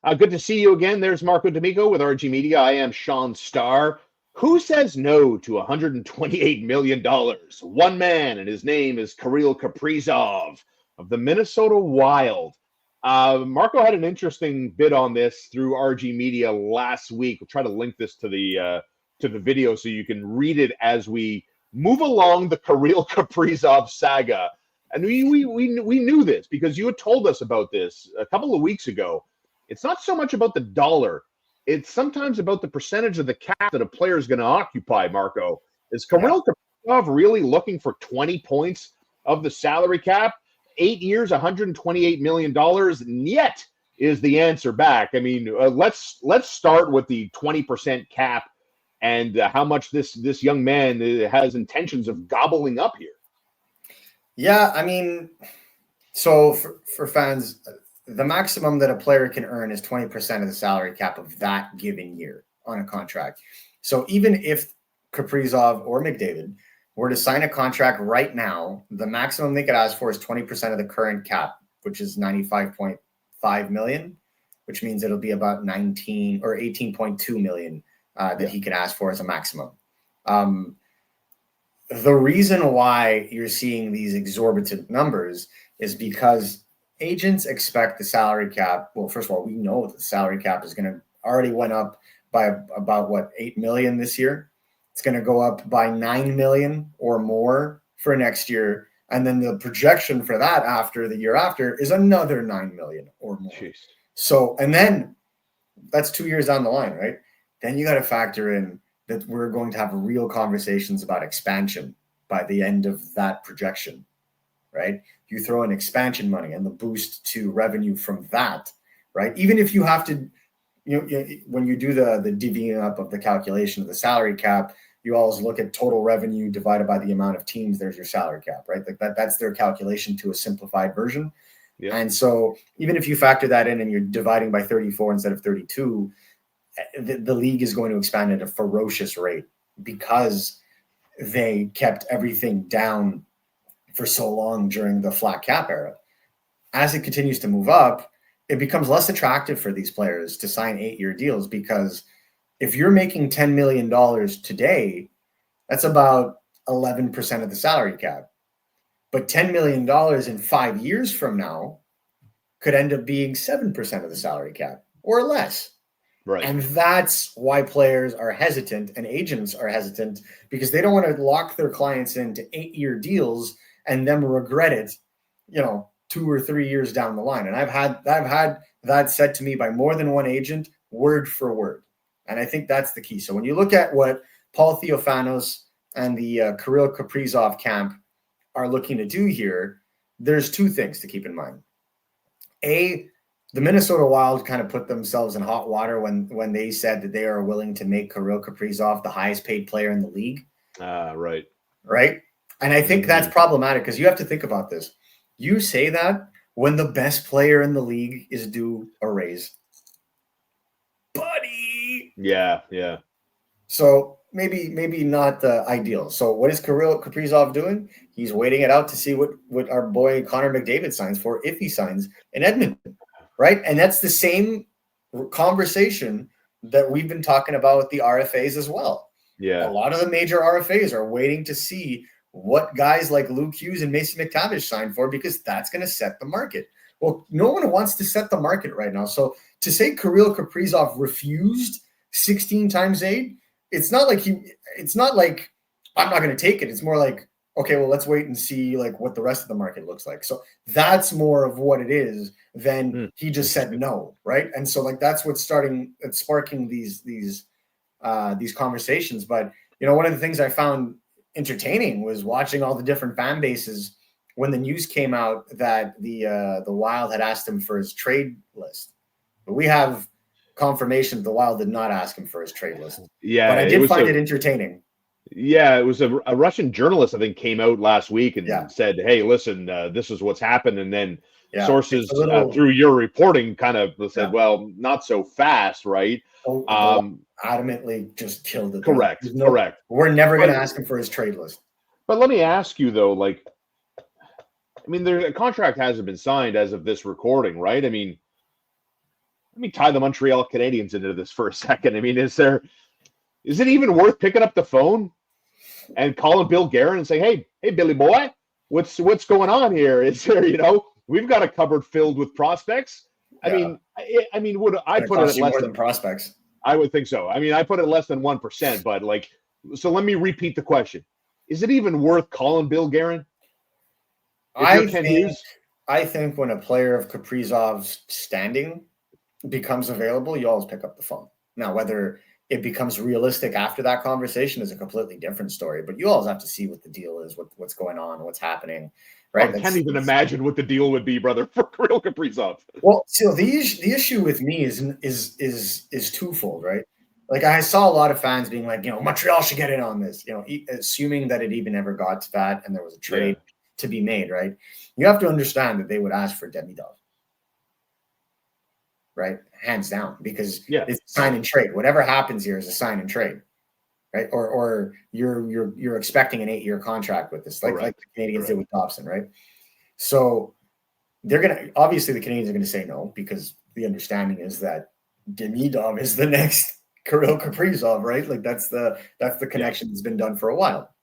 Good to see you again. There's Marco D'Amico with RG Media. I am Shaun Starr. Who says no to $128 million? One man, and his name is Kirill Kaprizov of the Minnesota Wild. Marco had an interesting bit on this through RG Media last week. We'll try to link this to the video so you can read it as we move along the Kirill Kaprizov saga. And we knew this because you had told us about this a couple of weeks ago. It's not so much about the dollar. It's sometimes about the percentage of the cap that a player is going to occupy, Marco. Is Kirill Kaprizov really looking for 20 points of the salary cap? 8 years, $128 million? Niet is the answer back. I mean, let's start with the 20% cap and how much this young man has intentions of gobbling up here. Yeah, I mean, so for fans, the maximum that a player can earn is 20% of the salary cap of that given year on a contract. So even if Kaprizov or McDavid were to sign a contract right now, the maximum they could ask for is 20% of the current cap, which is $95.5 million, which means it'll be about 19 or 18.2 million that he could ask for as a maximum. The reason why you're seeing these exorbitant numbers is because agents expect the salary cap. Well, first of all, we know the salary cap is going to already went up by about 8 million this year. It's going to go up by 9 million or more for next year. And then the projection for that after the year after is another 9 million or more. Jeez. So, and then that's 2 years down the line, right? Then you got to factor in that we're going to have real conversations about expansion by the end of that projection, right? You throw in expansion money and the boost to revenue from that, right? Even if you have to, when you do the divvying up of the calculation of the salary cap, you always look at total revenue divided by the amount of teams. There's your salary cap, right? Like that's their calculation to a simplified version. Yeah. And so even if you factor that in and you're dividing by 34 instead of 32, the league is going to expand at a ferocious rate because they kept everything down for so long during the flat cap era. As it continues to move up, it becomes less attractive for these players to sign 8-year deals, because if you're making $10 million today, that's about 11% of the salary cap. But $10 million in 5 years from now could end up being 7% of the salary cap or less. Right. And that's why players are hesitant and agents are hesitant, because they don't want to lock their clients into 8-year deals and then regret it, 2 or 3 years down the line. And I've had that said to me by more than one agent, word for word. And I think that's the key. So when you look at what Paul Theophanos and the Kirill Kaprizov camp are looking to do here, there's 2 things to keep in mind. A, the Minnesota Wild kind of put themselves in hot water when they said that they are willing to make Kirill Kaprizov the highest paid player in the league. Right. Right. And I think that's problematic, because you have to think about this. You say that when the best player in the league is due a raise. Buddy. Yeah, yeah. So maybe not the ideal. So what is Kirill Kaprizov doing? He's waiting it out to see what our boy Connor McDavid signs for, if he signs in Edmonton. Right. And that's the same conversation that we've been talking about with the RFAs as well. Yeah. A lot of the major RFAs are waiting to see what guys like Luke Hughes and Mason McTavish sign for, because that's going to set the market. Well, no one wants to set the market right now. So to say Kirill Kaprizov refused 16 times 8, it's not like I'm not going to take it. It's more like, okay, well, let's wait and see what the rest of the market looks like. So that's more of what it is than he just said no, right? And so that's what's sparking these conversations. But one of the things I found entertaining was watching all the different fan bases when the news came out that the Wild had asked him for his trade list. But we have confirmation that the Wild did not ask him for his trade list. Yeah, but I did find it entertaining. Yeah, it was a Russian journalist, I think, came out last week and said, hey, listen, this is what's happened. And then sources through your reporting kind of said, well, not so fast, right? Adamantly just killed it. Correct. We're never going to ask him for his trade list. But let me ask you, though, a contract hasn't been signed as of this recording, right? I mean, let me tie the Montreal Canadiens into this for a second. I mean, is it even worth picking up the phone and calling Bill Guerin and saying, hey, Billy boy, what's going on here? Is there, we've got a cupboard filled with prospects. Yeah. I mean, would I put it at less than prospects? I would think so. I mean, I put it less than 1%, but so let me repeat the question. Is it even worth calling Bill Guerin? I think when a player of Kaprizov's standing becomes available, you always pick up the phone. Now, whether it becomes realistic after that conversation is a completely different story, but you always have to see what the deal is, what's going on, what's happening. Right? I can't even imagine what the deal would be, brother, for Kirill Kaprizov. Well, so the issue with me is twofold, right? Like I saw a lot of fans being like, Montreal should get in on this, assuming that it even ever got to that and there was a trade to be made, right? You have to understand that they would ask for Demidov, right? Hands down, because it's a sign and trade. Whatever happens here is a sign and trade, right? Or you're expecting an 8-year contract with this, like the Canadiens did with Dobson, right? So obviously the Canadiens are going to say no, because the understanding is that Demidov is the next Kirill Kaprizov, right? Like that's the connection that's been done for a while.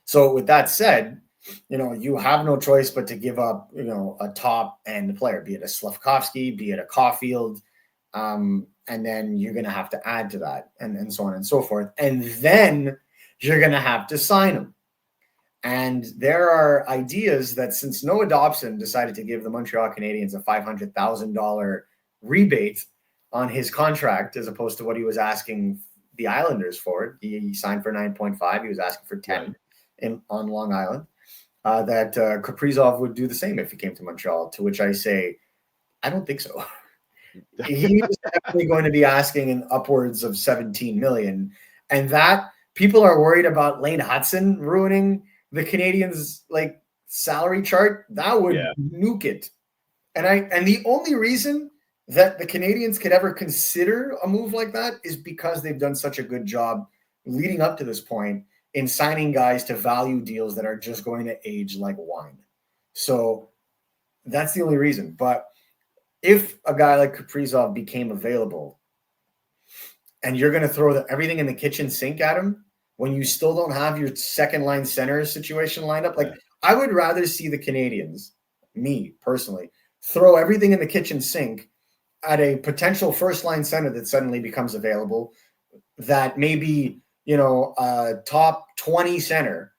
So with that said, you have no choice but to give up, a top end player, be it a Slafkovsky, be it a Caulfield, and then you're going to have to add to that, and so on and so forth. And then you're going to have to sign him. And there are ideas that since Noah Dobson decided to give the Montreal Canadiens a $500,000 rebate on his contract, as opposed to what he was asking the Islanders for, he signed for 9.5. He was asking for 10 on Long Island. That Kaprizov would do the same if he came to Montreal, to which I say, I don't think so. He was definitely going to be asking in upwards of $17 million. And that people are worried about Lane Hutson ruining the Canadiens' salary chart. That would nuke it. And the only reason that the Canadiens could ever consider a move like that is because they've done such a good job leading up to this point in signing guys to value deals that are just going to age like wine. So that's the only reason. But if a guy like Kaprizov became available and you're going to throw everything in the kitchen sink at him when you still don't have your second line center situation lined up, I would rather see the Canadiens, me personally, throw everything in the kitchen sink at a potential first line center that suddenly becomes available, that maybe a top 20 center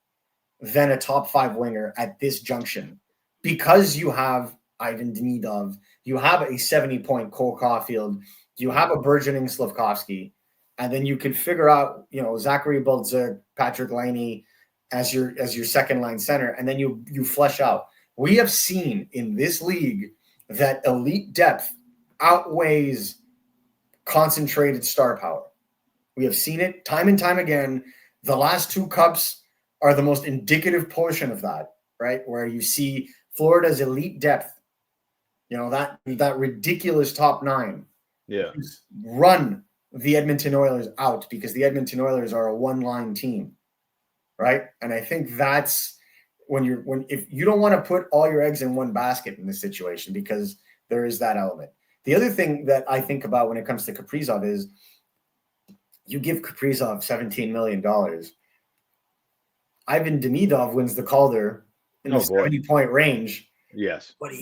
than a top 5 winger at this junction, because you have Ivan Demidov, you have a 70-point Cole Caulfield, you have a burgeoning Slafkovsky, and then you can figure out, Zachary Bolduc, Patrick Laney as your second line center, and then you flesh out. We have seen in this league that elite depth outweighs concentrated star power. We have seen it time and time again. The last 2 cups are the most indicative portion of that, right? Where you see Florida's elite depth, that ridiculous top 9, run the Edmonton Oilers out, because the Edmonton Oilers are a one-line team, right? And I think that's if you don't want to put all your eggs in one basket in this situation, because there is that element. The other thing that I think about when it comes to Kaprizov is, you give Kaprizov $17 million. Ivan Demidov wins the Calder in the 70-point range. Yes. What do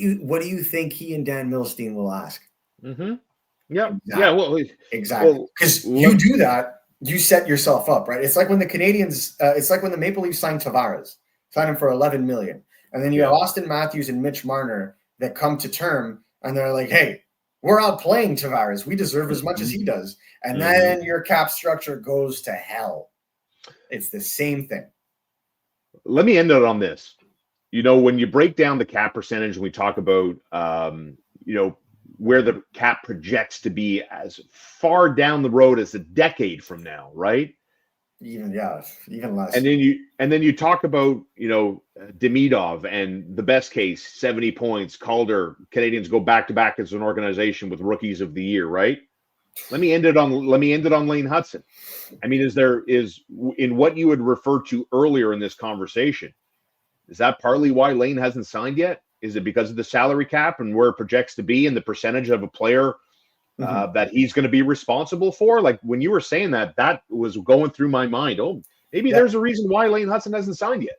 you think he and Dan Milstein will ask? Mm-hmm. Yeah. Exactly. Yeah. Well, exactly. Because you do that, you set yourself up, right? It's like when the Canadiens, it's like when the Maple Leafs signed Tavares, signed him for $11 million, and then you have Austin Matthews and Mitch Marner that come to term, and they're like, "Hey, we're outplaying Tavares. We deserve as much as he does." And then your cap structure goes to hell. It's the same thing. Let me end it on this. When you break down the cap percentage and we talk about, where the cap projects to be as far down the road as a decade from now, right? Even less. And then you talk about, Demidov and the best case, 70 points, Calder, Canadiens go back-to-back as an organization with rookies of the year, right? Let me end it on Lane Hutson. I mean, is in what you had referred to earlier in this conversation, is that partly why Lane hasn't signed yet? Is it because of the salary cap and where it projects to be and the percentage of a player that he's going to be responsible for. Like when you were saying that, that was going through my mind. Oh, maybe there's a reason why Lane Hudson hasn't signed yet.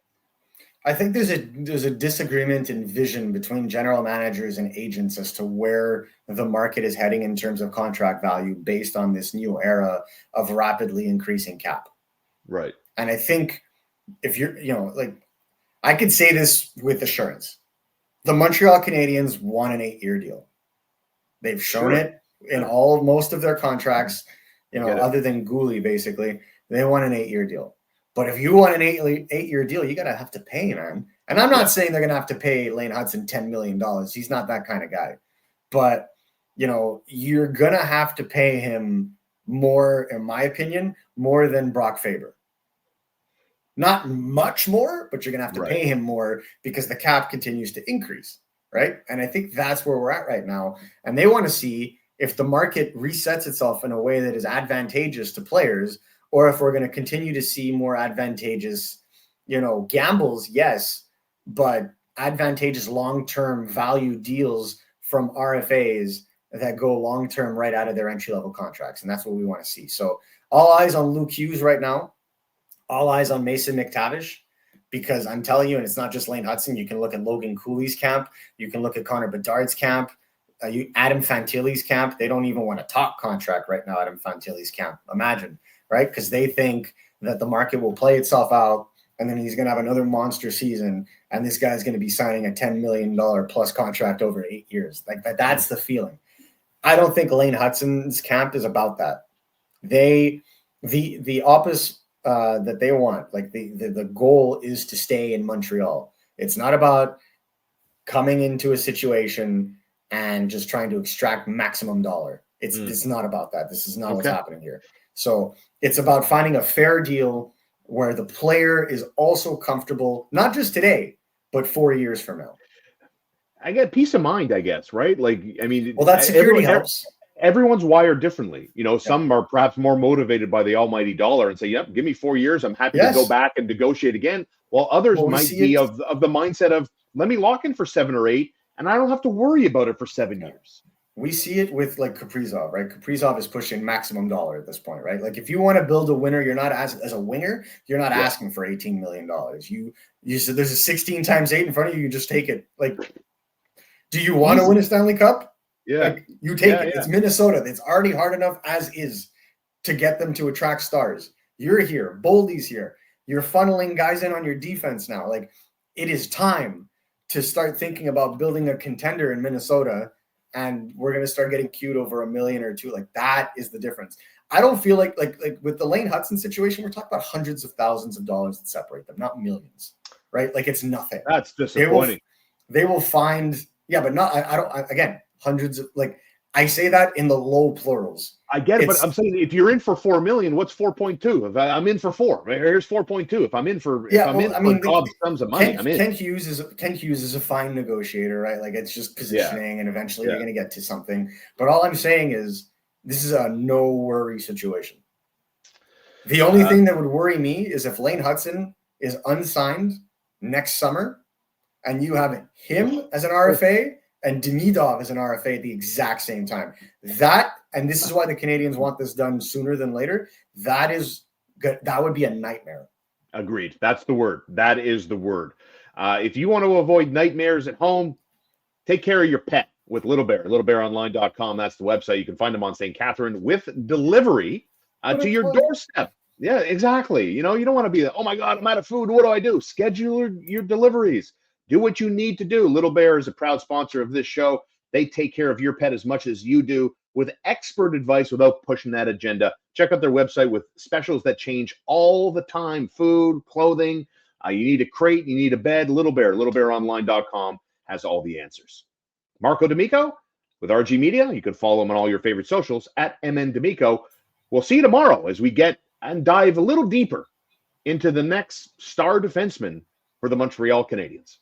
I think there's a disagreement in vision between general managers and agents as to where the market is heading in terms of contract value based on this new era of rapidly increasing cap. Right. And I think if you're, like I could say this with assurance. The Montreal Canadiens want an 8-year deal. They've shown it in most of their contracts, other than Gouli, basically. They want an 8-year deal. But if you want an 8-year deal, you have to pay, man. And I'm not saying they're going to have to pay Lane Hudson $10 million. He's not that kind of guy. But, you're going to have to pay him more, in my opinion, more than Brock Faber. Not much more, but you're going to have to pay him more because the cap continues to increase, right? And I think that's where we're at right now. And they want to see if the market resets itself in a way that is advantageous to players, or if we're going to continue to see more advantageous, gambles, yes, but advantageous long-term value deals from RFAs that go long-term right out of their entry-level contracts. And that's what we want to see. So all eyes on Luke Hughes right now. All eyes on Mason McTavish, because I'm telling you, and it's not just Lane Hudson. You can look at Logan Cooley's camp. You can look at Connor Bedard's camp. Adam Fantilli's camp. They don't even want to talk contract right now, Adam Fantilli's camp. Imagine, right? Because they think that the market will play itself out, and then he's going to have another monster season, and this guy's going to be signing a $10 million plus contract over 8 years. Like that's the feeling. I don't think Lane Hudson's camp is about that. The opposite that they want, like the goal is to stay in Montreal. It's not about coming into a situation and just trying to extract maximum dollar. It's not about that. This is not what's happening here. So it's about finding a fair deal where the player is also comfortable, not just today, but 4 years from now. I get peace of mind, I guess, right? Like, I mean, well, that security helps. Everyone's wired differently. Some are perhaps more motivated by the almighty dollar and say, yep, give me 4 years. I'm happy to go back and negotiate again. While others might be of the mindset of, let me lock in for 7 or 8, and I don't have to worry about it for 7 years. We see it with like Kaprizov, right? Kaprizov is pushing maximum dollar at this point, right? Like if you want to build a winner, you're not as a winger, you're not asking for $18 million. You said there's a 16 times 8 in front of you, you just take it. Like, do you want to win a Stanley Cup? Yeah. Like, you take it. Yeah. It's Minnesota. It's already hard enough as is to get them to attract stars. You're here. Boldy's here. You're funneling guys in on your defense now. Like, it is time to start thinking about building a contender in Minnesota, and we're going to start getting queued over $1 million or $2 million. Like, that is the difference. I don't feel like with the Lane Hudson situation, we're talking about hundreds of thousands of dollars that separate them, not millions, right? Like, it's nothing. That's disappointing. They will find, but not, again, hundreds of, like, I say that in the low plurals. I get it, but I'm saying if you're in for $4 million, what's 4.2? If I'm in for 4, here's 4.2. If I'm in for, God's sums of money, I'm in. Ken Hughes is a fine negotiator, right? Like, it's just positioning, and eventually you're going to get to something. But all I'm saying is this is a no worry situation. The only thing that would worry me is if Lane Hudson is unsigned next summer, and you have him as an RFA and Demidov as an RFA at the exact same time. And this is why the Canadiens want this done sooner than later. That would be a nightmare. Agreed. That's the word. That is the word. If you want to avoid nightmares at home, take care of your pet with Little Bear. LittleBearOnline.com. That's the website. You can find them on St. Catherine with delivery to your doorstep. Yeah, exactly. You don't want to be, oh my God, I'm out of food. What do I do? Schedule your deliveries. Do what you need to do. Little Bear is a proud sponsor of this show. They take care of your pet as much as you do with expert advice without pushing that agenda. Check out their website with specials that change all the time. Food, clothing. You need a crate, you need a bed. Little Bear, littlebearonline.com has all the answers. Marco D'Amico with RG Media. You can follow him on all your favorite socials at MN D'Amico. We'll see you tomorrow as we get and dive a little deeper into the next star defenseman for the Montreal Canadiens.